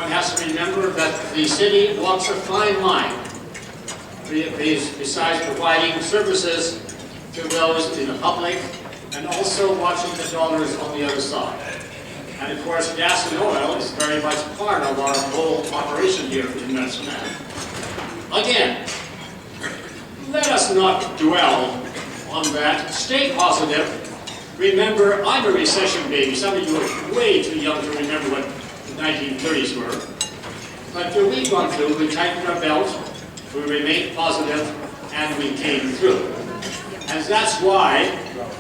one has to remember that the city walks a fine line besides providing services to those in the public and also watching the dollars on the other side. And of course, gas and oil is very much part of our whole operation here in Medicine Hat. Again, let us not dwell on that. Stay positive. Remember, I'm a recession baby. Some of you are way too young to remember what the 1930s were. But we've gone through, we tightened our belt, we remained positive, and we came through. And that's why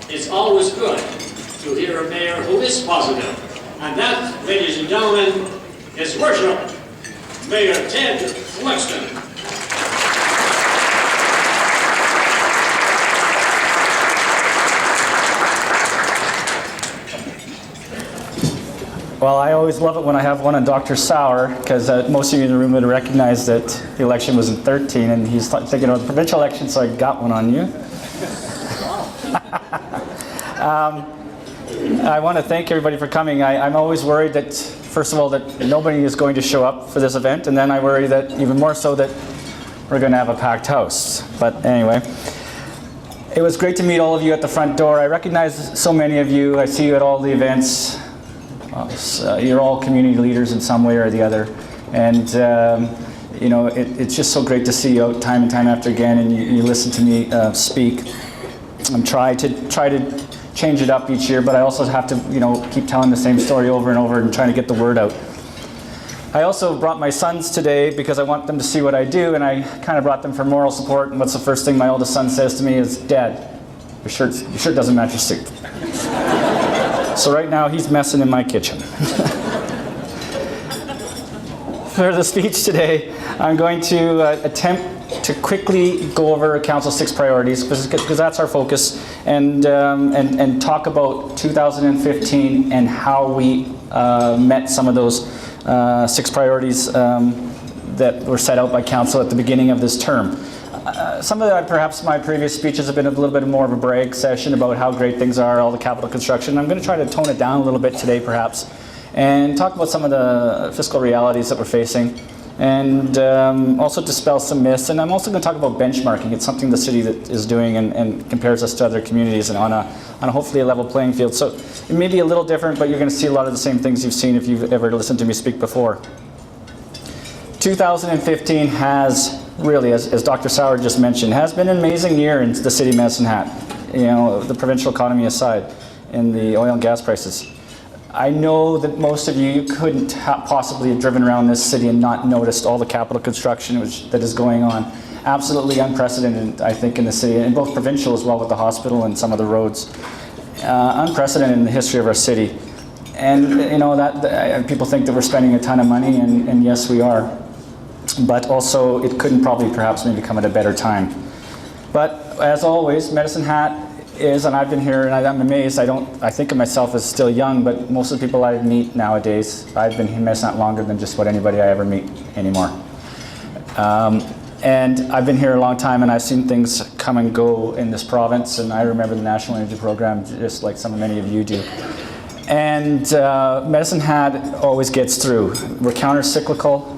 it's always good to hear a mayor who is positive. And that, ladies and gentlemen, is Worship Mayor Ted Flexton. Well, I always love it when I have one on Dr. Sauer, because most of you in the room would recognize that the election was in 13, and he's thinking about the provincial election, so I got one on you. I want to thank everybody for coming. I'm always worried that, first of all, that nobody is going to show up for this event, and then I worry that even more so that we're going to have a packed house. But anyway, it was great to meet all of you at the front door. I recognize so many of you. I see you at all the events. You're all community leaders in some way or the other, and you know, it's just so great to see you out time and time after again, and you listen to me speak. I'm trying to change it up each year, but I also have to, you know, keep telling the same story over and over and trying to get the word out. I also brought my sons today because I want them to see what I do, and I kind of brought them for moral support. And what's the first thing my oldest son says to me is, "Dad, your shirt doesn't match your suit." So right now he's messing in my kitchen. For the speech today, I'm going to attempt to quickly go over Council's 6 priorities, because that's our focus, and talk about 2015 and how we met some of those 6 priorities that were set out by Council at the beginning of this term. Some of that, perhaps my previous speeches have been a little bit more of a brag session about how great things are, all the capital construction. I'm going to try to tone it down a little bit today, perhaps, and talk about some of the fiscal realities that we're facing, and also dispel some myths. And I'm also going to talk about benchmarking. It's something the city that is doing and compares us to other communities and on a hopefully a level playing field. So it may be a little different, but you're going to see a lot of the same things you've seen if you've ever listened to me speak before. 2015 has really, as Dr. Sauer just mentioned, has been an amazing year in the city of Medicine Hat. You know, the provincial economy aside, and the oil and gas prices. I know that most of you couldn't possibly have driven around this city and not noticed all the capital construction that is going on. Absolutely unprecedented, I think, in the city, and both provincial as well, with the hospital and some of the roads. Unprecedented in the history of our city. And you know, that people think that we're spending a ton of money, and yes, we are. But also, it couldn't probably perhaps maybe come at a better time. But as always, Medicine Hat is, and I've been here, and I'm amazed. I think of myself as still young, but most of the people I meet nowadays, I've been in Medicine Hat longer than just about anybody I ever meet anymore. And I've been here a long time, and I've seen things come and go in this province. And I remember the National Energy Program, just like many of you do. And Medicine Hat always gets through. We're counter-cyclical.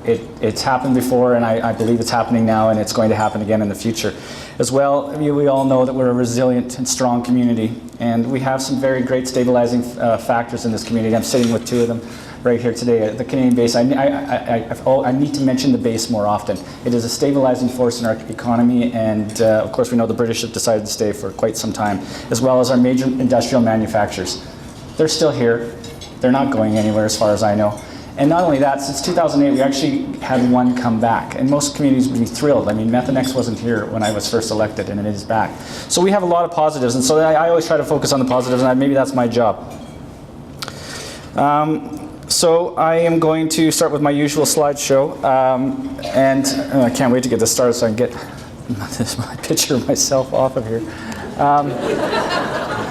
It's happened before, and I believe it's happening now, and it's going to happen again in the future. As well, we all know that we're a resilient and strong community, and we have some very great stabilizing factors in this community. I'm sitting with 2 of them right here today at the Canadian base. I need to mention the base more often. It is a stabilizing force in our economy, and of course we know the British have decided to stay for quite some time, as well as our major industrial manufacturers. They're still here. They're not going anywhere as far as I know. And not only that, since 2008, we actually had one come back. And most communities would be thrilled. I mean, Methanex wasn't here when I was first elected, and it is back. So we have a lot of positives. And so I always try to focus on the positives, and maybe that's my job. So I am going to start with my usual slideshow. And I can't wait to get this started so I can get my picture of myself off of here. It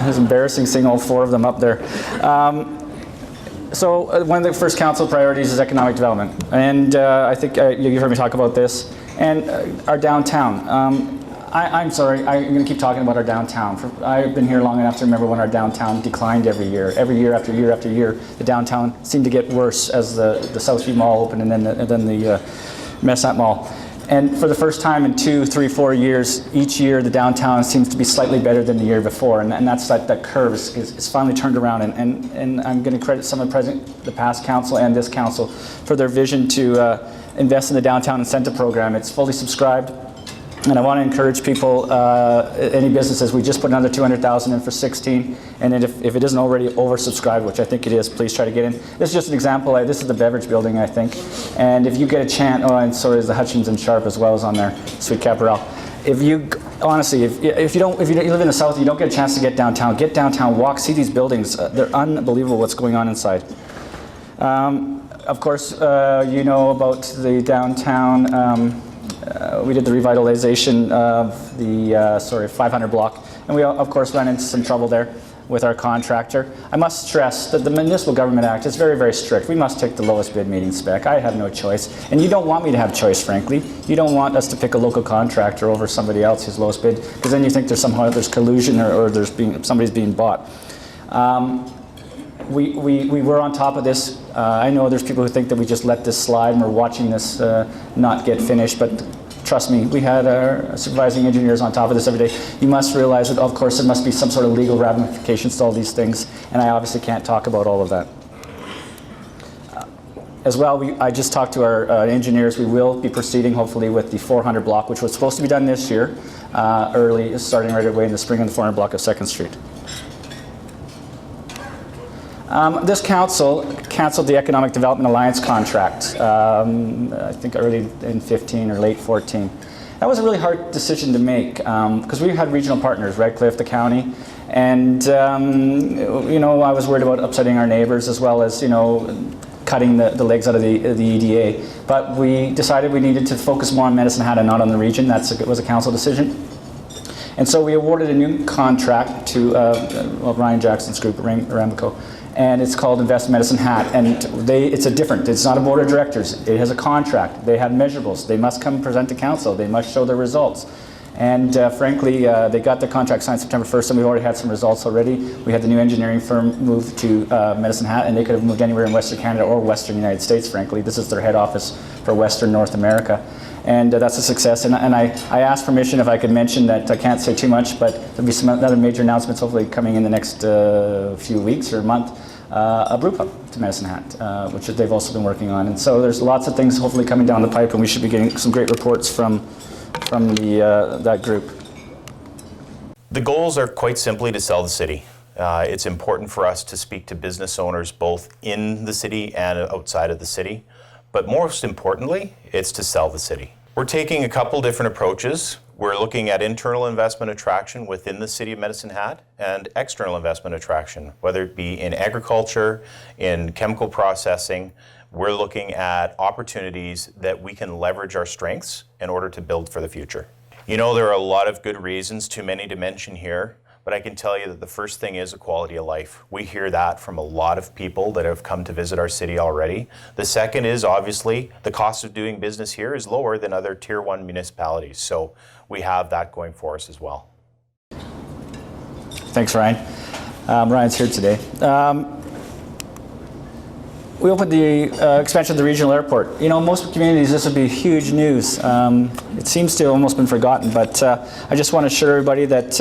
was embarrassing seeing all 4 of them up there. So one of the first council priorities is economic development, and I think you've heard me talk about this, and our downtown. I'm sorry, I'm going to keep talking about our downtown. I've been here long enough to remember when our downtown declined every year. Every year after year after year, the downtown seemed to get worse as the Southview Mall opened and then the Medicine Hat Mall. And for the first time in 2, 3, 4 years, each year the downtown seems to be slightly better than the year before, and that's that curve is finally turned around. And I'm going to credit some of the past council and this council for their vision to invest in the downtown incentive program. It's fully subscribed, and I want to encourage people, any businesses. We just put another $200,000 in for 16, and if it isn't already oversubscribed, which I think it is, please try to get in. This is just an example. This is the beverage building, I think, and if you get a chance, and so is the Hutchins and Sharp as well as on there, Sweet Caporal. If you honestly, if you live in the south, you don't get a chance to get downtown, walk, see these buildings. They're unbelievable what's going on inside. Of course, you know about the downtown. We did the revitalization of the 500 block, and we of course ran into some trouble there with our contractor. I must stress that the Municipal Government Act is very, very strict. We must take the lowest bid meeting spec. I have no choice, and you don't want me to have choice, frankly. You don't want us to pick a local contractor over somebody else's lowest bid, because then you think there's collusion or somebody's being bought. We were on top of this. I know there's people who think that we just let this slide and we're watching this not get finished, but trust me, we had our supervising engineers on top of this every day. You must realize that, of course, there must be some sort of legal ramifications to all these things, and I obviously can't talk about all of that. As well, I just talked to our engineers. We will be proceeding, hopefully, with the 400 block, which was supposed to be done this year, starting right away in the spring on the 400 block of 2nd Street. This council canceled the Economic Development Alliance contract, I think early in 15 or late 14. That was a really hard decision to make because we had regional partners, Redcliffe, the county, and I was worried about upsetting our neighbors as well as cutting the legs out of the EDA. But we decided we needed to focus more on Medicine Hat and not on the region. That was a council decision. And so we awarded a new contract to Ryan Jackson's group, Aramco. And it's called Invest Medicine Hat, and it's not a board of directors. It has a contract. They have measurables. They must come present to council. They must show their results. And frankly, they got their contract signed September 1st, and we already had some results already. We had the new engineering firm move to Medicine Hat, and they could have moved anywhere in Western Canada or Western United States, frankly. This is their head office for Western North America. And that's a success. And I asked permission if I could mention that. I can't say too much, but there'll be some other major announcements hopefully coming in the next few weeks or month. A brew pub to Medicine Hat, which they've also been working on. And so there's lots of things hopefully coming down the pipe, and we should be getting some great reports from that group. The goals are quite simply to sell the city. It's important for us to speak to business owners both in the city and outside of the city. But most importantly, it's to sell the city. We're taking a couple different approaches. We're looking at internal investment attraction within the City of Medicine Hat and external investment attraction, whether it be in agriculture, in chemical processing. We're looking at opportunities that we can leverage our strengths in order to build for the future. There are a lot of good reasons, too many to mention here, but I can tell you that the first thing is a quality of life. We hear that from a lot of people that have come to visit our city already. The second is obviously the cost of doing business here is lower than other Tier 1 municipalities. So we have that going for us as well. Thanks, Ryan. Ryan's here today. We opened the expansion of the regional airport. Most communities, this would be huge news. It seems to have almost been forgotten, but I just want to assure everybody that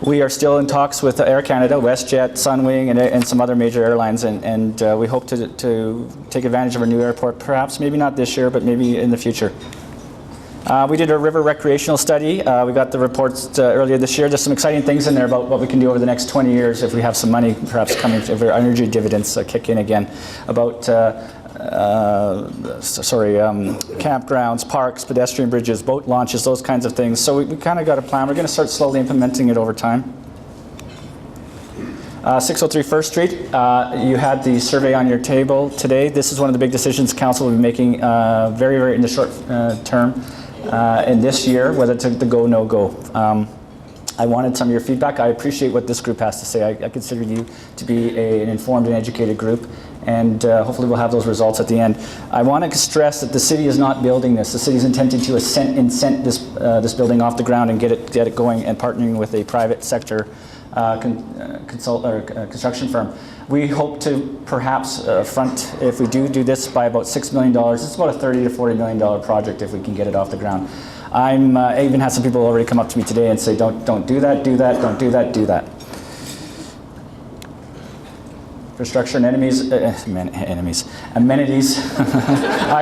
we are still in talks with Air Canada, WestJet, Sunwing, and some other major airlines, and we hope to take advantage of our new airport, perhaps, maybe not this year, but maybe in the future. We did a river recreational study. We got the reports earlier this year. There's some exciting things in there about what we can do over the next 20 years if we have some money perhaps coming, if our energy dividends kick in again, about campgrounds, parks, pedestrian bridges, boat launches, those kinds of things. So we kind of got a plan. We're going to start slowly implementing it over time. 603 First Street, you had the survey on your table today. This is one of the big decisions council will be making very, very in the short term in this year, whether to go, no go. I wanted some of your feedback. I appreciate what this group has to say. I consider you to be an informed and educated group, and hopefully we'll have those results at the end. I want to stress that the city is not building this. The city is intending to incent this building off the ground and get it going, and partnering with a private sector construction firm. We hope to perhaps front, if we do this, by about $6 million. It's about a $30 to $40 million project if we can get it off the ground. I even had some people already come up to me today and say, don't do that, do that, don't do that, do that. Infrastructure and amenities, I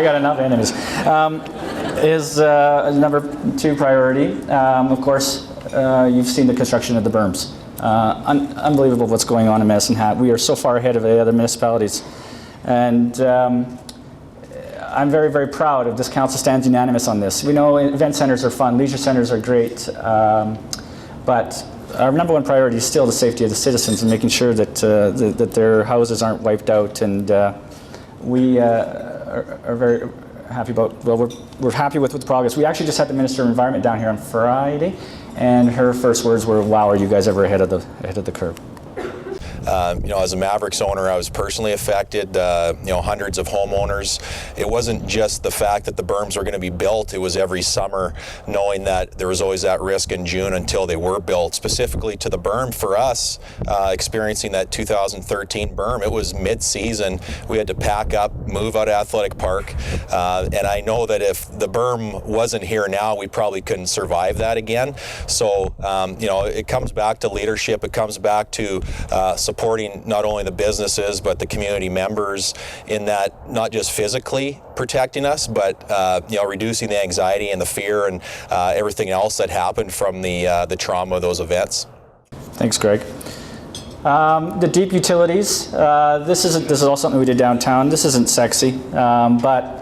got enough enemies, is number 2 priority. Of course, you've seen the construction of the berms. Unbelievable what's going on in Medicine Hat. We are so far ahead of the other municipalities. And I'm very, very proud of this council stands unanimous on this. We know event centers are fun, leisure centers are great, but our number 1 priority is still the safety of the citizens and making sure that that their houses aren't wiped out. And we are very happy about, well, we're happy with the progress. We actually just had the Minister of Environment down here on Friday, and her first words were, "Wow, are you guys ever ahead of the curve?" As a Mavericks owner, I was personally affected, hundreds of homeowners. It wasn't just the fact that the berms were going to be built, it was every summer knowing that there was always that risk in June until they were built. Specifically to the berm, for us, experiencing that 2013 berm, it was mid-season. We had to pack up, move out of Athletic Park, and I know that if the berm wasn't here now, we probably couldn't survive that again. So, it comes back to leadership, it comes back to supporting not only the businesses but the community members in that, not just physically protecting us, but reducing the anxiety and the fear and everything else that happened from the trauma of those events. Thanks, Greg. The deep utilities. This is also something we did downtown. This isn't sexy, but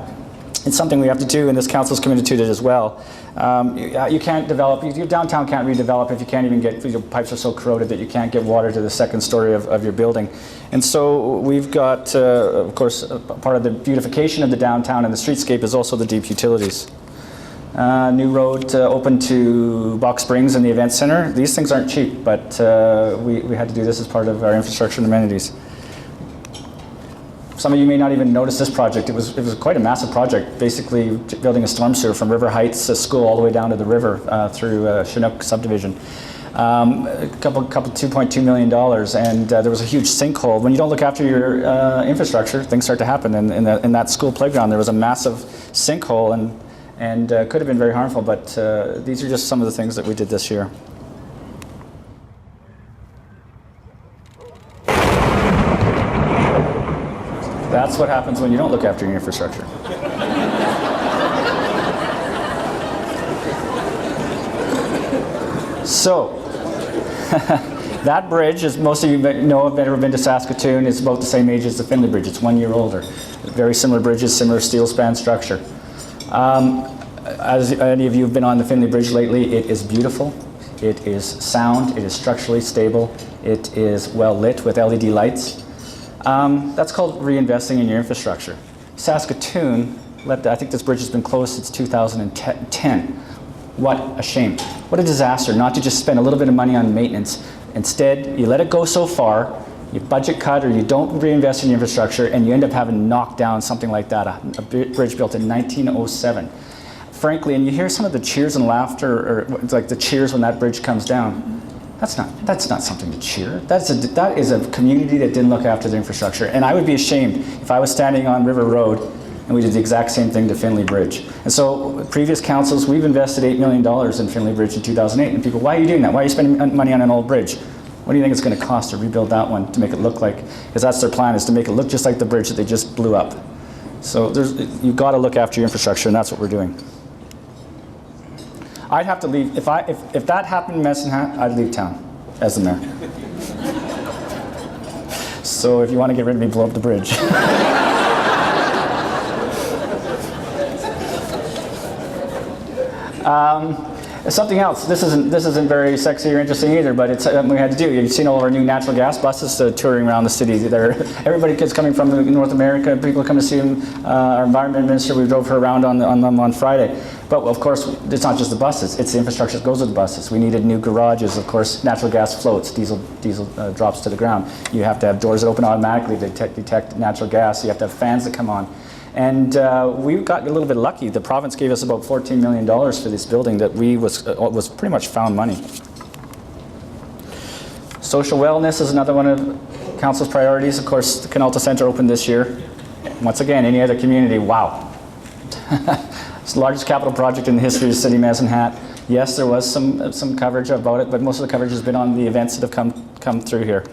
it's something we have to do, and this council's committed to it as well. You can't develop, your downtown can't redevelop if you can't even get, your pipes are so corroded that you can't get water to the second story of your building. And so we've got, of course, part of the beautification of the downtown and the streetscape is also the deep utilities. New road open to Box Springs and the Event Center. These things aren't cheap, but we had to do this as part of our infrastructure and amenities. Some of you may not even notice this project. It was quite a massive project, basically building a storm sewer from River Heights School all the way down to the river through Chinook subdivision. A couple $2.2 million, and there was a huge sinkhole. When you don't look after your infrastructure, things start to happen. And in that school playground, there was a massive sinkhole, and could have been very harmful. But these are just some of the things that we did this year. That's what happens when you don't look after your infrastructure. So, that bridge, as most of you know, have ever been to Saskatoon, is about the same age as the Finley Bridge. It's 1 year older. Very similar bridges, similar steel span structure. As any of you have been on the Finley Bridge lately, it is beautiful. It is sound. It is structurally stable. It is well lit with LED lights. That's called reinvesting in your infrastructure. Saskatoon, I think this bridge has been closed since 2010. What a shame. What a disaster not to just spend a little bit of money on maintenance. Instead, you let it go so far, you budget cut or you don't reinvest in your infrastructure, and you end up having to knock down something like that, a bridge built in 1907. Frankly, and you hear some of the cheers and laughter, or like the cheers when that bridge comes down. That's not something to cheer. That is a community that didn't look after their infrastructure. And I would be ashamed if I was standing on River Road and we did the exact same thing to Finley Bridge. And so previous councils, we've invested $8 million in Finley Bridge in 2008. And people, why are you doing that? Why are you spending money on an old bridge? What do you think it's going to cost to rebuild that one to make it look like? Because that's their plan, is to make it look just like the bridge that they just blew up. So you've got to look after your infrastructure, and that's what we're doing. I'd have to leave. If that happened in Medicine Hat, I'd leave town as the mayor. So if you want to get rid of me, blow up the bridge. Something else. This isn't very sexy or interesting either, but it's something we had to do. You've seen all of our new natural gas buses touring around the city. Everybody is coming from North America. People come to see them. Our environment minister, we drove her around on them on Friday. But of course, it's not just the buses. It's the infrastructure that goes with the buses. We needed new garages. Of course, natural gas floats. Diesel drops to the ground. You have to have doors that open automatically to detect natural gas. You have to have fans that come on. And we got a little bit lucky. The province gave us about $14 million for this building that was pretty much found money. Social wellness is another one of Council's priorities. Of course, the Canalta Centre opened this year. Once again, any other community, wow. It's the largest capital project in the history of the city of Medicine Hat. Yes, there was some coverage about it, but most of the coverage has been on the events that have come through here.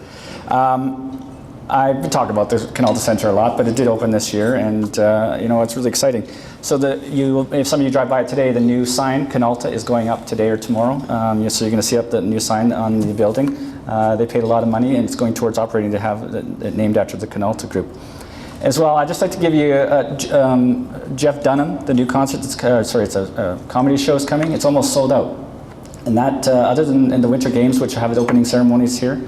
I've been talking about the Canalta Centre a lot, but it did open this year, and it's really exciting. So if some of you drive by it today, the new sign, Canalta, is going up today or tomorrow. So you're going to see up the new sign on the building. They paid a lot of money, and it's going towards operating to have it named after the Canalta Group. As well, I'd just like to give you Jeff Dunham, the new concert. It's a comedy show is coming. It's almost sold out, and that other than in the Winter Games, which have the opening ceremonies here.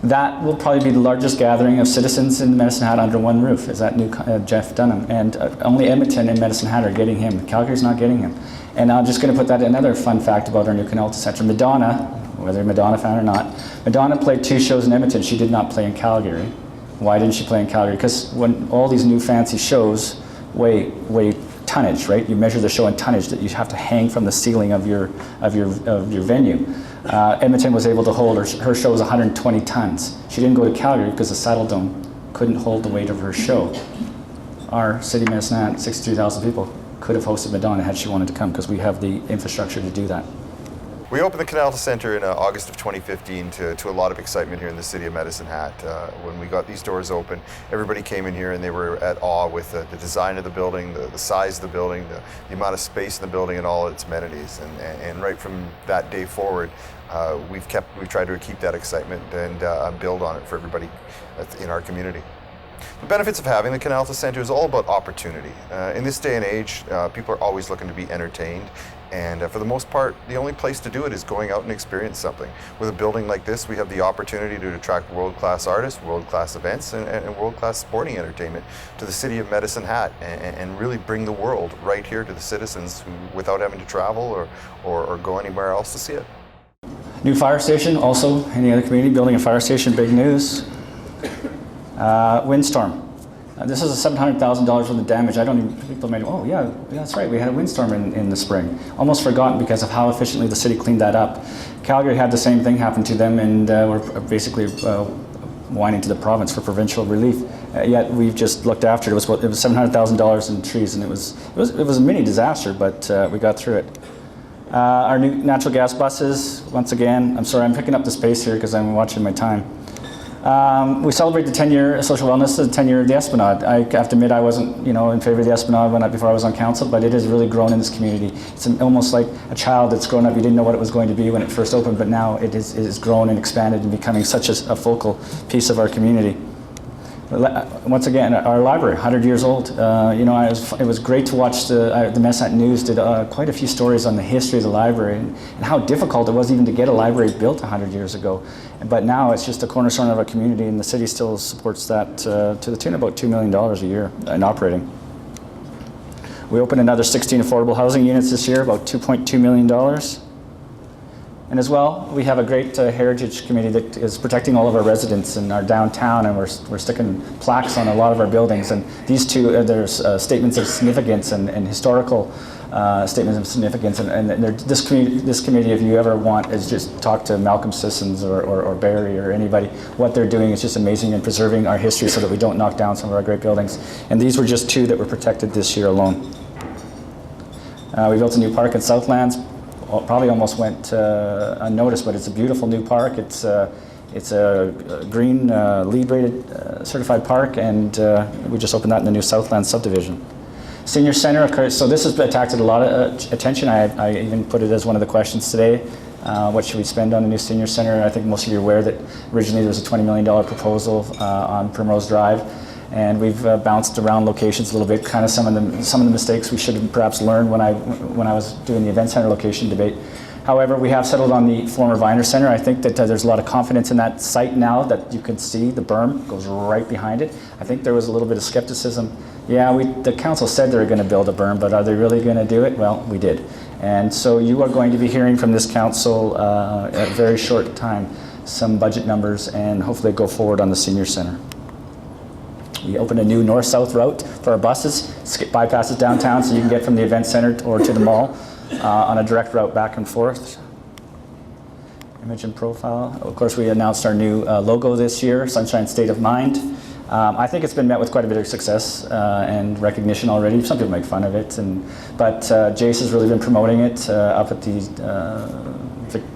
That will probably be the largest gathering of citizens in Medicine Hat under one roof, is that new Jeff Dunham. And only Edmonton and Medicine Hat are getting him. Calgary's not getting him. And I'm just going to put that another fun fact about our new Canalta Centre. Madonna, whether you're a Madonna fan or not, Madonna played 2 shows in Edmonton. She did not play in Calgary. Why didn't she play in Calgary? Because when all these new fancy shows weigh tonnage, right? You measure the show in tonnage that you have to hang from the ceiling of your venue. Edmonton was able to hold, her show was 120 tons. She didn't go to Calgary because the Saddle Dome couldn't hold the weight of her show. Our city, Medicine Hat, 63,000 people, could have hosted Madonna had she wanted to come because we have the infrastructure to do that. We opened the Canalta Centre in August of 2015 to a lot of excitement here in the city of Medicine Hat. When we got these doors open, everybody came in here and they were at awe with the design of the building, the size of the building, the amount of space in the building and all its amenities. And right from that day forward, we've tried to keep that excitement and build on it for everybody in our community. The benefits of having the Canalta Centre is all about opportunity. In this day and age, people are always looking to be entertained, and for the most part, the only place to do it is going out and experience something. With a building like this, we have the opportunity to attract world-class artists, world-class events, and world-class sporting entertainment to the city of Medicine Hat, and really bring the world right here to the citizens without having to travel or go anywhere else to see it. New fire station, also, any other community building a fire station, big news. Windstorm. This is $700,000 worth of damage. People may, oh yeah, that's right, we had a windstorm in the spring. Almost forgotten because of how efficiently the city cleaned that up. Calgary had the same thing happen to them, and we're basically whining to the province for provincial relief. Yet we've just looked after it. It was $700,000 in trees, and it was a mini disaster, but we got through it. Our new natural gas buses, once again, I'm sorry, I'm picking up the space here because I'm watching my time. We celebrate the 10-year social wellness, the 10-year of the Esplanade. I have to admit I wasn't, in favor of the Esplanade before I was on council, but it has really grown in this community. It's almost like a child that's grown up. You didn't know what it was going to be when it first opened, but now it has grown and expanded and becoming such a focal piece of our community. Once again, our library, 100 years old. It was great to watch the Medicine Hat News did quite a few stories on the history of the library and how difficult it was even to get a library built 100 years ago. But now it's just a cornerstone of our community, and the city still supports that to the tune of about $2 million a year in operating. We opened another 16 affordable housing units this year, about $2.2 million. And as well, we have a great heritage committee that is protecting all of our residents in our downtown, and we're sticking plaques on a lot of our buildings. And these two, there's statements of significance and historical statements of significance. And this committee, if you ever want, is just talk to Malcolm Sissons or Barry or anybody. What they're doing is just amazing in preserving our history so that we don't knock down some of our great buildings. And these were just 2 that were protected this year alone. We built a new park in Southlands. Probably almost went unnoticed, but it's a beautiful new park. It's a green LEED rated certified park, and we just opened that in the new Southland subdivision. Senior Center, so this has attracted a lot of attention. I even put it as one of the questions today. What should we spend on the new Senior Center? I think most of you are aware that originally there was a $20 million proposal on Primrose Drive. And we've bounced around locations a little bit. Kind of some of the mistakes we should have perhaps learned when I was doing the event center location debate. However, we have settled on the former Viner Center. I think that there's a lot of confidence in that site now that you can see the berm goes right behind it. I think there was a little bit of skepticism. Yeah, the council said they were going to build a berm, but are they really going to do it? Well, we did. And so you are going to be hearing from this council at a very short time some budget numbers and hopefully go forward on the senior center. We opened a new north-south route for our buses, bypasses downtown so you can get from the event center or to the mall on a direct route back and forth. Image and profile. Of course, we announced our new logo this year, Sunshine State of Mind. I think it's been met with quite a bit of success and recognition already. Some people make fun of it, but Jace has really been promoting it up at the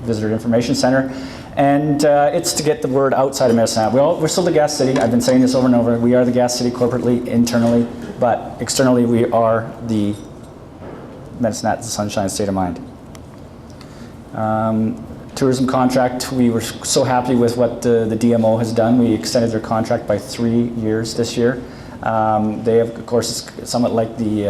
Visitor Information Center. And it's to get the word outside of Medicine Hat. We're still the gas city. I've been saying this over and over. We are the gas city corporately, internally, but externally we are the Medicine Hat, the Sunshine State of Mind. Tourism contract, we were so happy with what the DMO has done. We extended their contract by 3 years this year. They have, of course, it's somewhat like the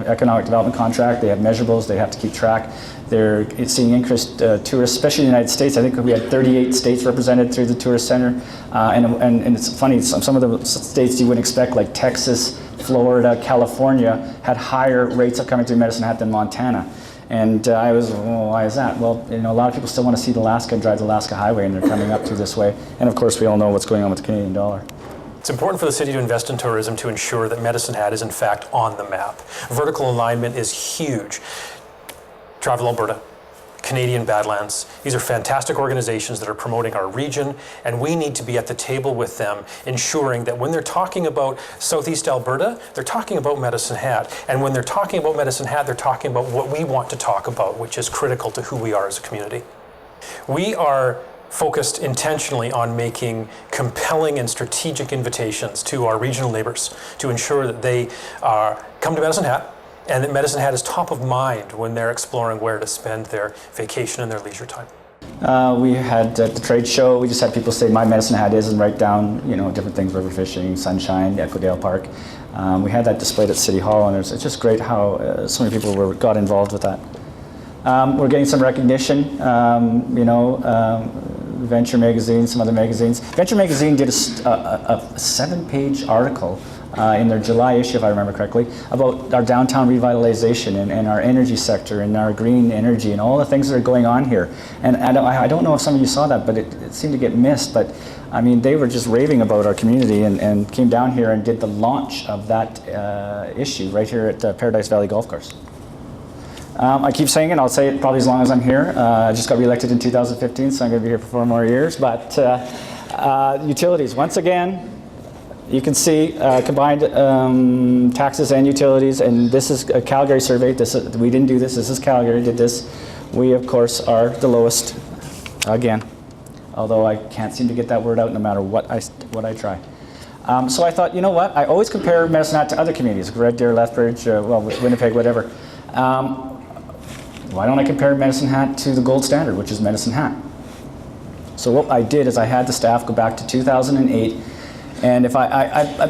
economic development contract. They have measurables, they have to keep track. They're seeing increased tourists, especially in the United States. I think we had 38 states represented through the tourist center. And it's funny, some of the states you wouldn't expect, like Texas, Florida, California, had higher rates of coming through Medicine Hat than Montana. And I was, well, why is that? Well, a lot of people still want to see the Alaska and drive the Alaska Highway, and they're coming up through this way. And of course, we all know what's going on with the Canadian dollar. It's important for the city to invest in tourism to ensure that Medicine Hat is in fact on the map. Vertical alignment is huge. Travel Alberta, Canadian Badlands, these are fantastic organizations that are promoting our region, and we need to be at the table with them, ensuring that when they're talking about Southeast Alberta, they're talking about Medicine Hat. And when they're talking about Medicine Hat, they're talking about what we want to talk about, which is critical to who we are as a community. We are focused intentionally on making compelling and strategic invitations to our regional neighbors to ensure that they come to Medicine Hat, and that Medicine Hat is top of mind when they're exploring where to spend their vacation and their leisure time. We had at the trade show, we just had people say my Medicine Hat is and write down different things, river fishing, sunshine, Echodale Park. We had that displayed at City Hall, and it's just great how so many people got involved with that. We're getting some recognition, Venture Magazine, some other magazines. Venture Magazine did a 7-page article in their July issue, if I remember correctly, about our downtown revitalization and our energy sector and our green energy and all the things that are going on here. And I don't know if some of you saw that, but it seemed to get missed. But I mean, they were just raving about our community and came down here and did the launch of that issue right here at Paradise Valley Golf Course. I keep saying it, I'll say it probably as long as I'm here. I just got reelected in 2015, so I'm going to be here for 4 more years. But utilities, once again, you can see combined taxes and utilities, and this is a Calgary survey. We didn't do this, this is Calgary did this. We, of course, are the lowest, again, although I can't seem to get that word out no matter what I try. So I thought, you know what, I always compare Medicine Hat to other communities, Red Deer, Lethbridge, Winnipeg, whatever. Why don't I compare Medicine Hat to the gold standard, which is Medicine Hat? So what I did is I had the staff go back to 2008, and if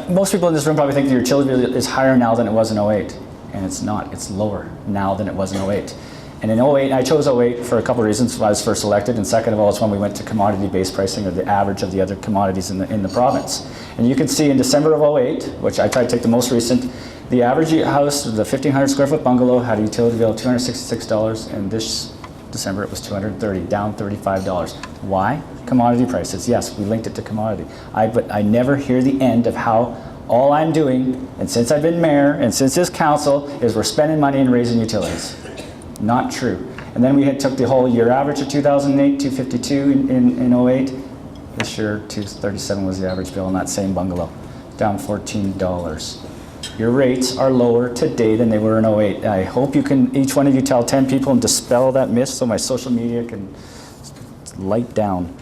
most people in this room probably think the utility bill is higher now than it was in 08, and it's not. It's lower now than it was in 08. And in 08, I chose 08 for a couple of reasons. I was first elected, and second of all, it's when we went to commodity-based pricing, or the average of the other commodities in the province. And you can see in December of 08, which I tried to take the most recent, the average house, the 1,500 square foot bungalow, had a utility bill of $266, and this December it was $230, down $35. Why? Commodity prices. Yes, we linked it to commodity. But I never hear the end of how all I'm doing, and since I've been mayor, and since this council, is we're spending money and raising utilities. Not true. And then we took the whole year average of 2008, 252 in 08. This year, 237 was the average bill on that same bungalow, down $14. Your rates are lower today than they were in 08. I hope you can, each one of you, tell 10 people and dispel that myth so my social media can light down.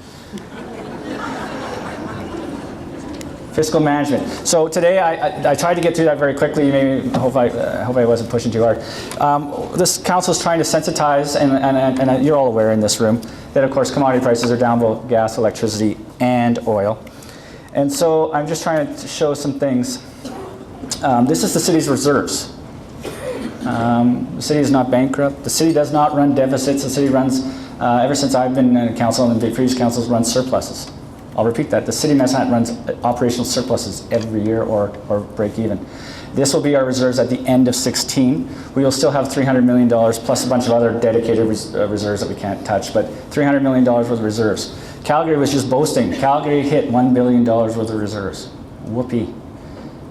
Fiscal management. So today I tried to get through that very quickly. Maybe I hope I wasn't pushing too hard. This council is trying to sensitize, and you're all aware in this room that of course commodity prices are down, both gas, electricity, and oil. And so I'm just trying to show some things. This is the city's reserves. The city is not bankrupt. The city does not run deficits. The city runs, ever since I've been in council and the previous councils, run surpluses. I'll repeat that. The city of Medicine Hat runs operational surpluses every year or break even. This will be our reserves at the end of 16. We will still have $300 million plus a bunch of other dedicated reserves that we can't touch, but $300 million worth of reserves. Calgary was just boasting. Calgary hit $1 billion worth of reserves. Whoopee.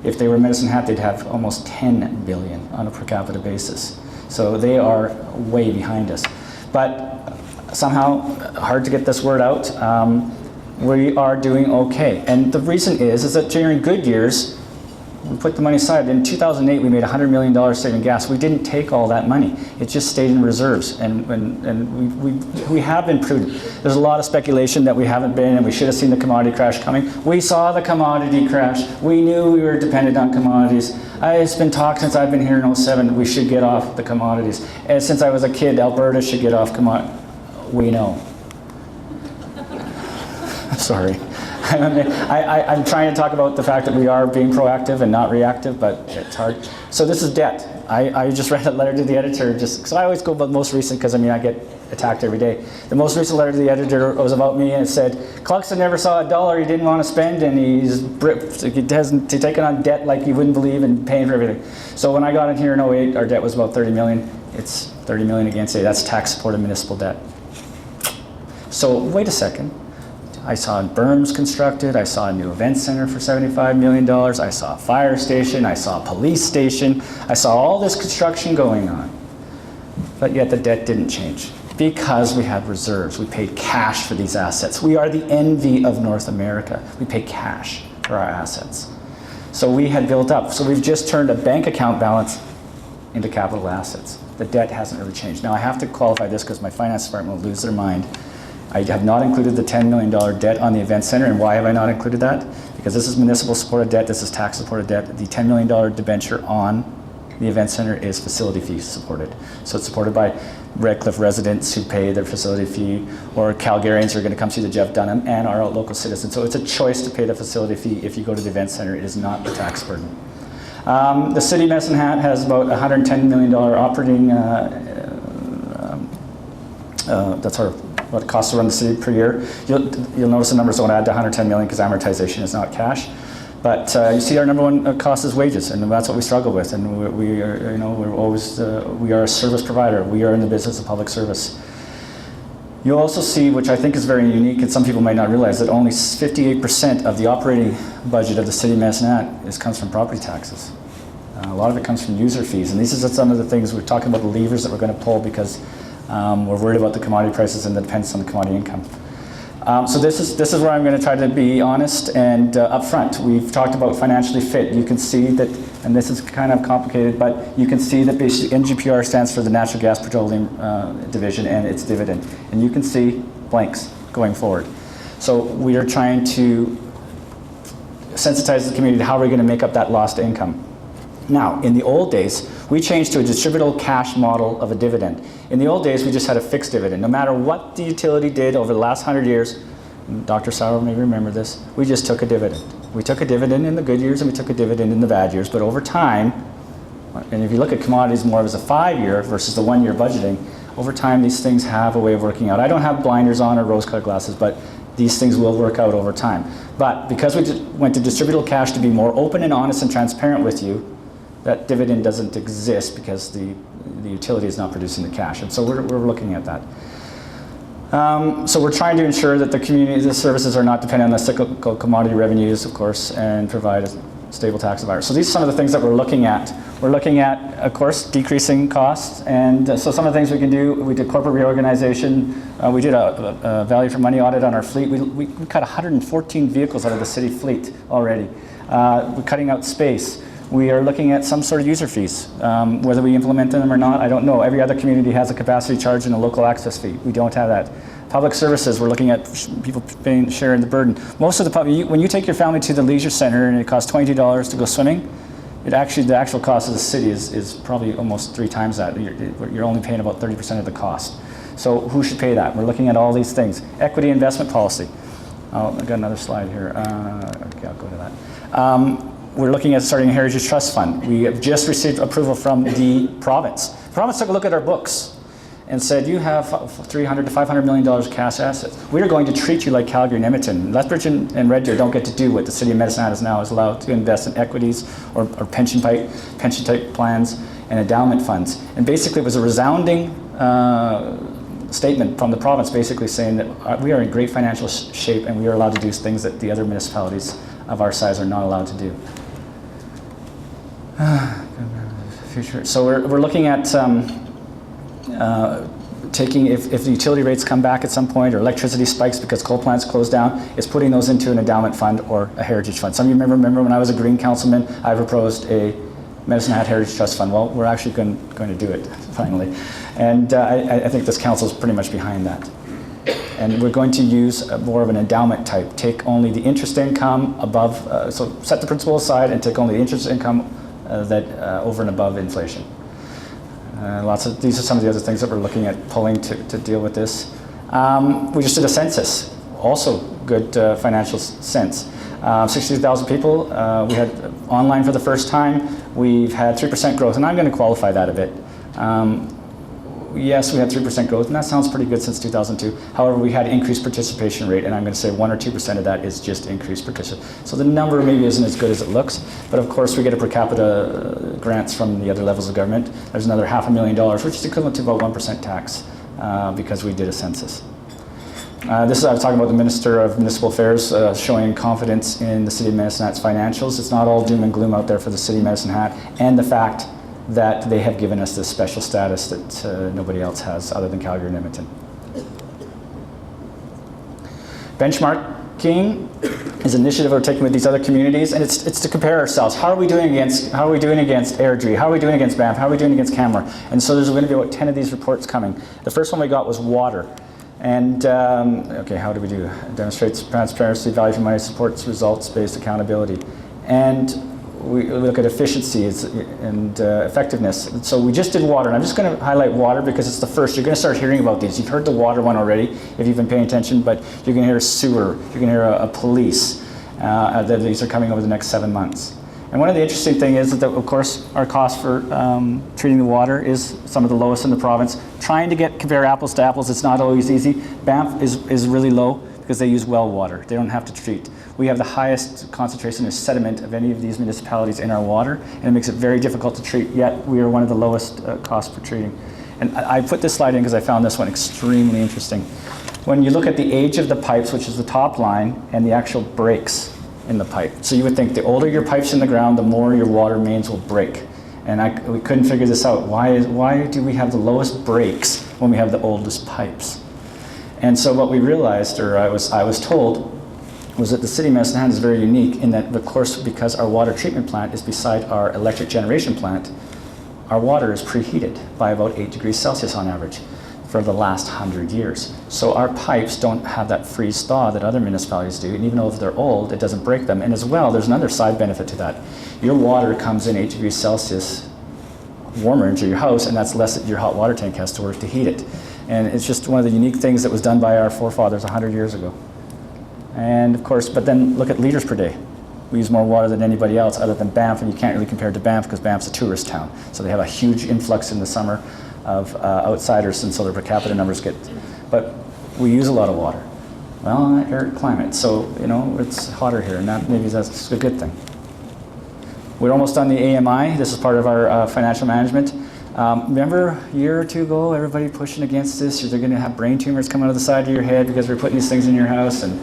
If they were Medicine Hat, they'd have almost 10 billion on a per capita basis. So they are way behind us. But somehow, hard to get this word out, we are doing okay. And the reason is that during good years, we put the money aside. In 2008, we made $100 million saving gas. We didn't take all that money. It just stayed in reserves. And we have been prudent. There's a lot of speculation that we haven't been, and we should have seen the commodity crash coming. We saw the commodity crash. We knew we were dependent on commodities. It's been talk since I've been here in 07, we should get off the commodities. And since I was a kid, Alberta should get off commodities. We know. Sorry. I'm trying to talk about the fact that we are being proactive and not reactive, but it's hard. So this is debt. I just read a letter to the editor, so I always go about most recent because I get attacked every day. The most recent letter to the editor was about me, and it said, Cluxton never saw $1 he didn't want to spend, and he's taken on debt like you wouldn't believe and paying for everything. So when I got in here in 08, our debt was about $30 million. It's $30 million again today. That's tax-supported municipal debt. So wait a second. I saw berms constructed, I saw a new event center for $75 million, I saw a fire station, I saw a police station, I saw all this construction going on. But yet the debt didn't change because we have reserves. We paid cash for these assets. We are the envy of North America. We pay cash for our assets. So we had built up. So we've just turned a bank account balance into capital assets. The debt hasn't really changed. Now I have to qualify this because my finance department will lose their mind. I have not included the $10 million debt on the event center. And why have I not included that? Because this is municipal supported debt, this is tax supported debt. The $10 million debenture on the event center is facility fee supported. So it's supported by Redcliffe residents who pay their facility fee, or Calgarians who are going to come see the Jeff Dunham, and our local citizens. So it's a choice to pay the facility fee if you go to the event center. It is not a tax burden. The city of Medicine Hat has about $110 million operating, that's our what it costs to run the city per year. You'll notice the numbers don't add to 110 million because amortization is not cash. But you see, our number one cost is wages, and that's what we struggle with. And we are, we're always we are a service provider. We are in the business of public service. You'll also see, which I think is very unique, and some people might not realize, that only 58% of the operating budget of the city of Medicine Hat comes from property taxes. A lot of it comes from user fees, and these are some of the things we're talking about, the levers that we're going to pull because we're worried about the commodity prices and the dependence on the commodity income. So this is where I'm going to try to be honest and upfront. We've talked about financially fit. You can see that, and this is kind of complicated, but you can see that basically NGPR stands for the Natural Gas Petroleum Division and its dividend. And you can see blanks going forward. So we are trying to sensitize the community to how we're going to make up that lost income. Now, in the old days, we changed to a distributable cash model of a dividend. In the old days, we just had a fixed dividend. No matter what the utility did over the last 100 years, Dr. Sauer may remember this, we just took a dividend. We took a dividend in the good years and we took a dividend in the bad years, but over time, and if you look at commodities more as a 5-year versus the 1-year budgeting, over time these things have a way of working out. I don't have blinders on or rose-colored glasses, but these things will work out over time. But because we went to distributable cash to be more open and honest and transparent with you, that dividend doesn't exist because the utility is not producing the cash. And so we're looking at that. So we're trying to ensure that the services are not dependent on the cyclical commodity revenues, of course, and provide a stable tax environment. So these are some of the things that we're looking at. We're looking at, of course, decreasing costs. And so some of the things we can do, we did corporate reorganization. We did a value for money audit on our fleet. We cut 114 vehicles out of the city fleet already. We're cutting out space. We are looking at some sort of user fees. Whether we implement them or not, I don't know. Every other community has a capacity charge and a local access fee. We don't have that. Public services, we're looking at people sharing the burden. Most of the when you take your family to the leisure center and it costs $22 to go swimming, the actual cost of the city is probably almost 3 times that. You're only paying about 30% of the cost. So who should pay that? We're looking at all these things. Equity investment policy. Oh, I've got another slide here. Okay, I'll go to that. We're looking at starting a Heritage Trust Fund. We have just received approval from the province. The province took a look at our books and said, you have $300 to $500 million of cash assets. We are going to treat you like Calgary and Edmonton. Lethbridge and Red Deer don't get to do what the City of Medicine Hat is now, is allowed to invest in equities or pension type plans and endowment funds. And basically it was a resounding statement from the province basically saying that we are in great financial shape and we are allowed to do things that the other municipalities of our size are not allowed to do. Future. So we're looking at taking, if the utility rates come back at some point or electricity spikes because coal plants close down, is putting those into an endowment fund or a heritage fund. Some of you remember when I was a Green councilman, I proposed a Medicine Hat Heritage Trust Fund. Well, we're actually going to do it, finally. And I think this council is pretty much behind that. And we're going to use more of an endowment type. Take only the interest income above, so set the principal aside and take only the interest income that over and above inflation. These are some of the other things that we're looking at pulling to deal with this. We just did a census, also good financial sense. 62,000 people, we had online for the first time. We've had 3% growth, and I'm going to qualify that a bit. Yes, we had 3% growth, and that sounds pretty good since 2002. However, we had increased participation rate, and I'm going to say 1 or 2% of that is just increased participation. So the number maybe isn't as good as it looks, but of course we get a per capita grants from the other levels of government. There's another $500,000, which is equivalent to about 1% tax because we did a census. I was talking about the Minister of Municipal Affairs showing confidence in the City of Medicine Hat's financials. It's not all doom and gloom out there for the City of Medicine Hat, and the fact that they have given us this special status that nobody else has other than Calgary and Edmonton. Benchmarking is an initiative we're taking with these other communities, and it's to compare ourselves. How are we doing against Airdrie? How are we doing against Banff? How are we doing against Canmore? And so there's going to be about 10 of these reports coming. The first one we got was water. And, okay, how do we do? Demonstrates transparency, value for money, supports results-based accountability. And we look at efficiency and effectiveness. So we just did water, and I'm just going to highlight water because it's the first. You're going to start hearing about these. You've heard the water one already if you've been paying attention, but you're going to hear sewer, you're going to hear a police. That these are coming over the next 7 months. And one of the interesting things is that, of course, our cost for treating the water is some of the lowest in the province. Trying to compare apples to apples, it's not always easy. Banff is really low because they use well water. They don't have to treat. We have the highest concentration of sediment of any of these municipalities in our water, and it makes it very difficult to treat, yet we are one of the lowest cost for treating. And I put this slide in because I found this one extremely interesting. When you look at the age of the pipes, which is the top line, and the actual breaks in the pipe. So you would think the older your pipe's in the ground, the more your water mains will break. And we couldn't figure this out. Why do we have the lowest breaks when we have the oldest pipes? And so what we realized, or I was told, was that the City of Medicine Hat is very unique in that, of course, because our water treatment plant is beside our electric generation plant, our water is preheated by about 8 degrees Celsius on average for the last 100 years. So our pipes don't have that freeze thaw that other municipalities do, and even though if they're old, it doesn't break them. And as well, there's another side benefit to that. Your water comes in 8 degrees Celsius warmer into your house, and that's less that your hot water tank has to work to heat it. And it's just one of the unique things that was done by our forefathers 100 years ago. And of course, but then look at liters per day. We use more water than anybody else other than Banff, and you can't really compare it to Banff because Banff's a tourist town. So they have a huge influx in the summer of outsiders, and so their per capita numbers but we use a lot of water. Well, arid climate, so it's hotter here, and maybe that's a good thing. We're almost done the AMI. This is part of our financial management. Remember a year or two ago, everybody pushing against this? You're going to have brain tumors come out of the side of your head because we're putting these things in your house, and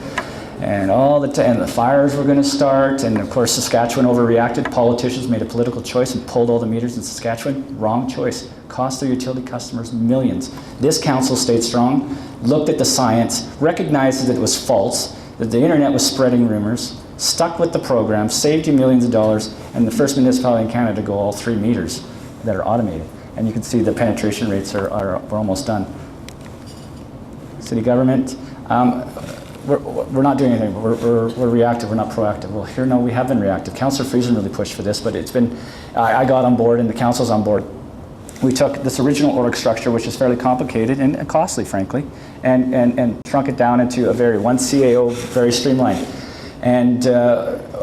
the fires were going to start, and of course Saskatchewan overreacted. Politicians made a political choice and pulled all the meters in Saskatchewan. Wrong choice. Cost their utility customers millions. This council stayed strong, looked at the science, recognized that it was false, that the internet was spreading rumors, stuck with the program, saved you millions of dollars, and the first municipality in Canada to go all 3 meters that are automated. And you can see the penetration rates are almost done. City government. We're not doing anything. We're reactive. We're not proactive. Well, here, no, we have been reactive. Councillor Friesen really pushed for this, but it's been. I got on board, and the council's on board. We took this original org structure, which is fairly complicated and costly, frankly, and shrunk it down into one CAO, very streamlined. And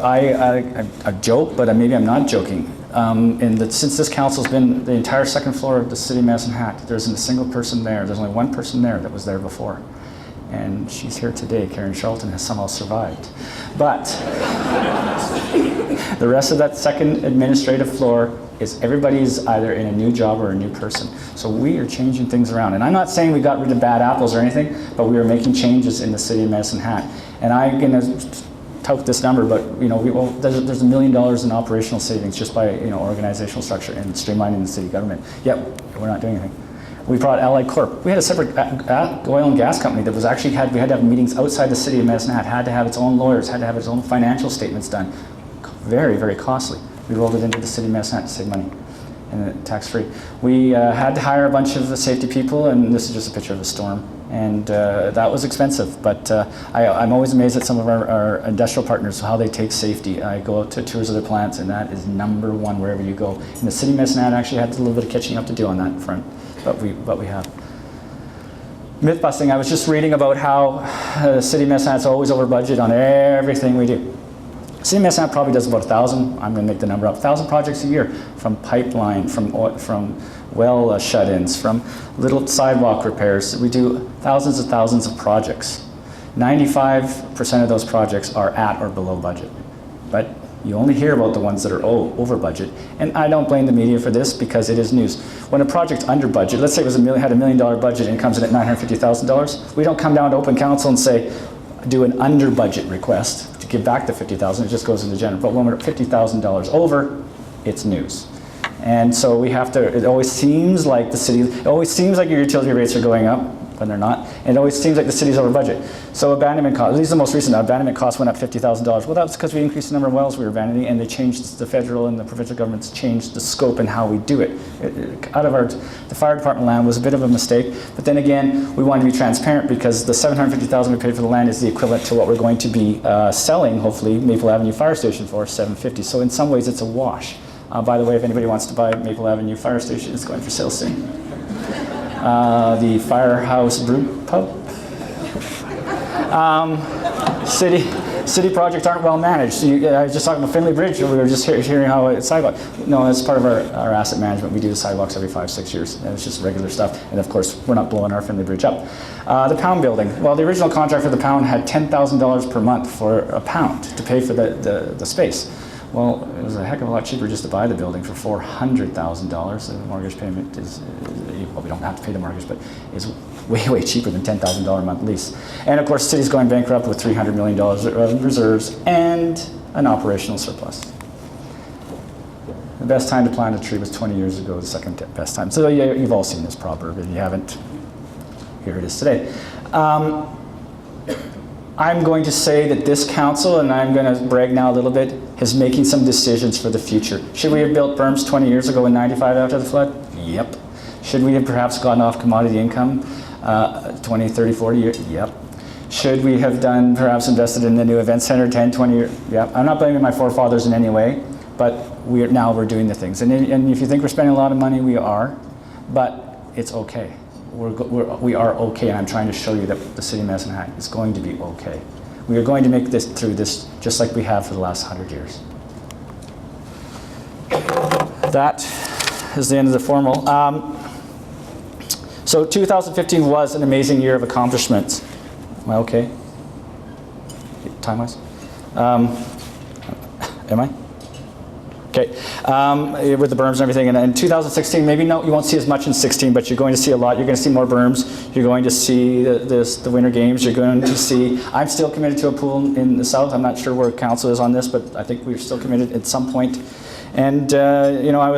I joke, but maybe I'm not joking. Since this council's been, the entire second floor of the City of Medicine Hat, there isn't a single person there. There's only one person there that was there before. And she's here today. Karen Charlton has somehow survived. But the rest of that second administrative floor is everybody's either in a new job or a new person. So we are changing things around. And I'm not saying we got rid of bad apples or anything, but we are making changes in the City of Medicine Hat. And I'm going to tout this number, but there's $1 million in operational savings just by organizational structure and streamlining the city government. Yet we're not doing anything. We brought Allied Corp. We had a separate oil and gas company that was actually we had to have meetings outside the City of Medicine Hat, had to have its own lawyers, had to have its own financial statements done. Very, very costly. We rolled it into the City of Medicine Hat to save money and tax-free. We had to hire a bunch of the safety people, and this is just a picture of a storm. And that was expensive, but I'm always amazed at some of our industrial partners, how they take safety. I go out to tours of their plants, and that is #1 wherever you go. And the City of Medicine Hat actually had a little bit of catching up to do on that front, but we have. Myth busting, I was just reading about how the City of Medicine Hat's always over budget on everything we do. City of Medicine Hat probably does about 1,000, I'm going to make the number up, 1,000 projects a year, from pipeline, from well shut-ins, from little sidewalk repairs. We do thousands and thousands of projects. 95% of those projects are at or below budget. But you only hear about the ones that are over budget. And I don't blame the media for this because it is news. When a project's under budget, let's say it was had $1 million budget and it comes in at $950,000, we don't come down to open council and say, do an under budget request to give back the $50,000, it just goes into general. But when we're at $50,000 over, it's news. And so we have to, it always seems like the city, it always seems like your utility rates are going up when they're not, and it always seems like the city's over budget. So abandonment costs, these are the most recent, abandonment costs went up $50,000. Well, that's because we increased the number of wells we were abandoning, and they changed, the federal and the provincial governments changed the scope and how we do it. Out of the fire department land was a bit of a mistake, but then again, we wanted to be transparent because the $750,000 we paid for the land is the equivalent to what we're going to be selling, hopefully, Maple Avenue Fire Station for, $750,000. So in some ways, it's a wash. By the way, if anybody wants to buy Maple Avenue Fire Station, it's going for sale soon. The Firehouse Brew Pub. City projects aren't well managed. I was just talking about Finley Bridge, we were just hearing how it's sidewalk. No, that's part of our asset management. We do the sidewalks every 5-6 years. And it's just regular stuff. And of course, we're not blowing our Finley Bridge up. The Pound building. Well, the original contract for the Pound had $10,000 per month for a pound to pay for the space. Well, it was a heck of a lot cheaper just to buy the building for $400,000. The mortgage payment is, well, we don't have to pay the mortgage, but it's way, way cheaper than $10,000 a month lease. And of course, the city's going bankrupt with $300 million of reserves and an operational surplus. The best time to plant a tree was 20 years ago, the second best time. So yeah, you've all seen this proverb. If you haven't, here it is today. I'm going to say that this council, and I'm going to brag now a little bit, is making some decisions for the future. Should we have built berms 20 years ago in '95 after the flood? Yep. Should we have perhaps gotten off commodity income 20, 30, 40 years? Yep. Should we have done, perhaps invested in the new event center 10, 20 years? Yep. I'm not blaming my forefathers in any way, but now we're doing the things. And if you think we're spending a lot of money, we are, but it's okay. We are okay, and I'm trying to show you that the City of Medicine Hat is going to be okay. We are going to make this through this just like we have for the last 100 years. That is the end of the formal. So 2015 was an amazing year of accomplishments. Am I okay? Time-wise? Am I? Okay, with the berms and everything, and in 2016, maybe no, you won't see as much in 16, but you're going to see a lot. You're going to see more berms. You're going to see the Winter Games. You're going to see. I'm still committed to a pool in the south. I'm not sure where council is on this, but I think we're still committed at some point. And you know, I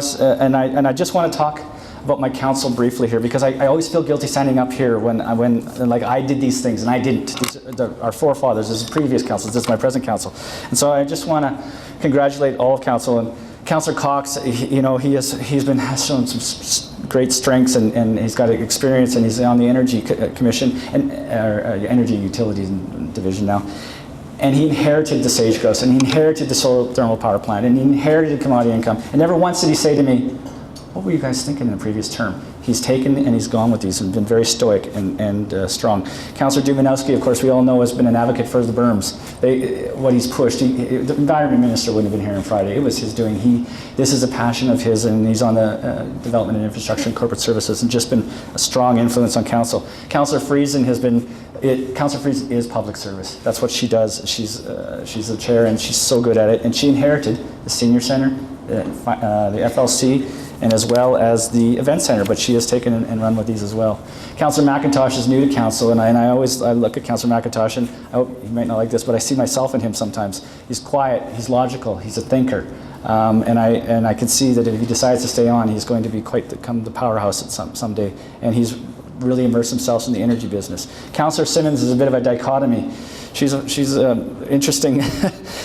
just want to talk about my council briefly here because I always feel guilty standing up here when like I did these things and I didn't. Our forefathers, this is previous councils, this is my present council, and so I just want to congratulate all of council and Councillor Cox. You know, has shown some great strengths and he's got experience and he's on the Energy Commission and Energy Utilities Division now. And he inherited the sage grouse, and he inherited the solar thermal power plant, and he inherited commodity income. And never once did he say to me, what were you guys thinking in the previous term? He's taken and he's gone with these and been very stoic and strong. Councillor Dumanowski, of course, we all know has been an advocate for the berms. What he's pushed, the environment minister wouldn't have been here on Friday. It was his doing. This is a passion of his, and he's on the development and infrastructure and corporate services, and just been a strong influence on council. Councillor Friesen has been. Councillor Friesen is public service. That's what she does. She's the chair, and she's so good at it. And she inherited the senior center, the FLC, and as well as the event center, but she has taken and run with these as well. Councillor McIntosh is new to council, and I look at Councillor McIntosh, and he might not like this, but I see myself in him sometimes. He's quiet, he's logical, he's a thinker, and I can see that if he decides to stay on, he's going to become the powerhouse at someday, and he's really immersed himself in the energy business. Councillor Simmons is a bit of a dichotomy. She's interesting.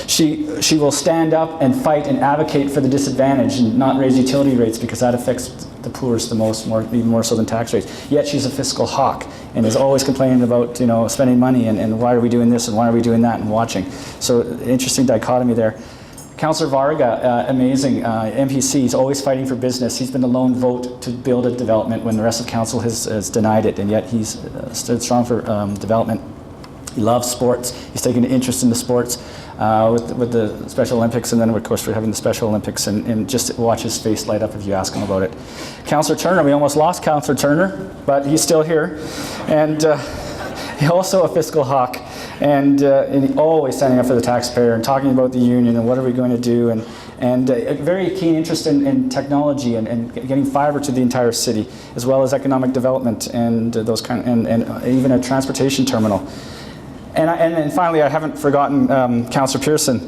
She will stand up and fight and advocate for the disadvantaged and not raise utility rates because that affects the poorest the most, even more so than tax rates. Yet she's a fiscal hawk and is always complaining about spending money and why are we doing this and why are we doing that and watching. So interesting dichotomy there. Councillor Varga, amazing MPC, he's always fighting for business. He's been the lone vote to build a development when the rest of council has denied it, and yet he's stood strong for development. He loves sports. He's taken an interest in the sports with the Special Olympics, and then of course we're having the Special Olympics, and just watch his face light up if you ask him about it. Councillor Turner, we almost lost Councillor Turner, but he's still here, and he's also a fiscal hawk, and always standing up for the taxpayer and talking about the union and what are we going to do, and a very keen interest in technology and getting fiber to the entire city, as well as economic development and those and even a transportation terminal. And finally, I haven't forgotten Councillor Pearson.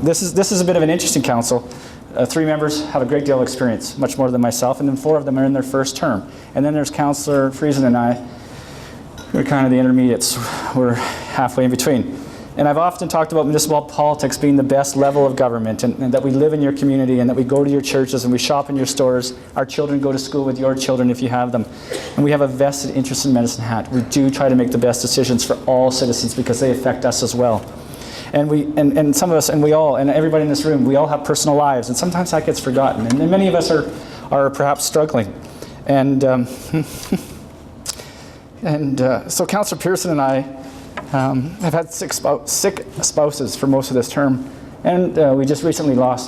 This is a bit of an interesting council. 3 members have a great deal of experience, much more than myself, and then 4 of them are in their first term. And then there's Councillor Friesen and I. We're kind of the intermediates. We're halfway in between. And I've often talked about municipal politics being the best level of government, and that we live in your community, and that we go to your churches and we shop in your stores. Our children go to school with your children if you have them. And we have a vested interest in Medicine Hat. We do try to make the best decisions for all citizens because they affect us as well. And some of us, and we all, and everybody in this room, we all have personal lives, and sometimes that gets forgotten. And many of us are perhaps struggling. And so Councillor Pearson and I have had sick spouses for most of this term, and we just recently lost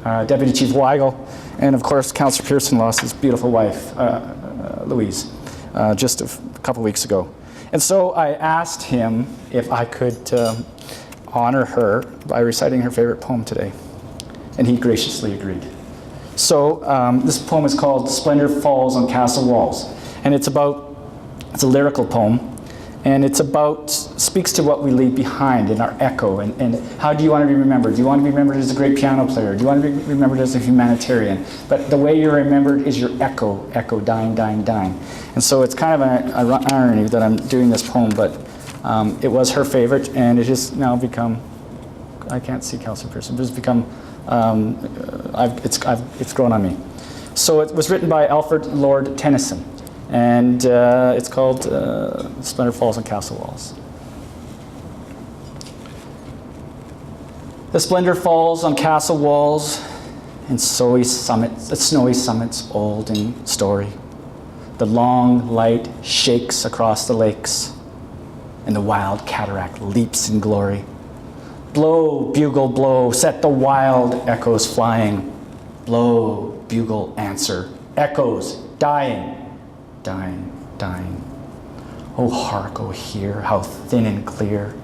Deputy Chief Weigel, and of course Councillor Pearson lost his beautiful wife, Louise, just a couple weeks ago. And so I asked him if I could honor her by reciting her favorite poem today, and he graciously agreed. So this poem is called "Splendor Falls on Castle Walls," and it's a lyrical poem. And speaks to what we leave behind in our echo, and how do you want to be remembered? Do you want to be remembered as a great piano player? Do you want to be remembered as a humanitarian? But the way you're remembered is your echo, dying, dying, dying. And so it's kind of an irony that I'm doing this poem, but it was her favorite, and it has now become, I can't see Councillor Pearson, but it's become, it's grown on me. So it was written by Alfred Lord Tennyson. And it's called Splendor Falls on Castle Walls. The splendor falls on castle walls and snowy summits old in story. The long light shakes across the lakes, and the wild cataract leaps in glory. Blow, bugle, blow, set the wild echoes flying. Blow, bugle, answer, echoes dying. Dying, dying. Oh, hark, oh, hear, how thin and clear,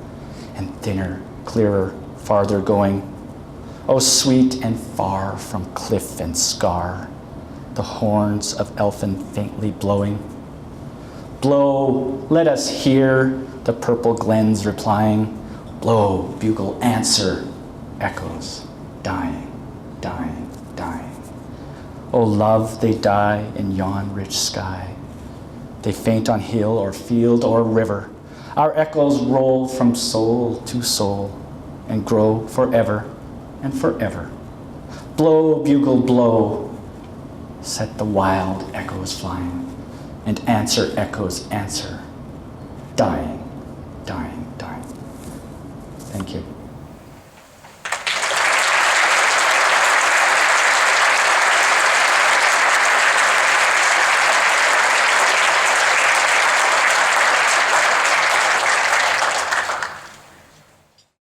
and thinner, clearer, farther going. Oh, sweet and far from cliff and scar, the horns of elfin faintly blowing. Blow, let us hear the purple glens replying. Blow, bugle, answer, echoes, dying, dying, dying. Oh, love, they die in yon rich sky. They faint on hill or field or river. Our echoes roll from soul to soul and grow forever and forever. Blow, bugle, blow. Set the wild echoes flying, and answer, echoes, answer. Dying, dying, dying. Thank you.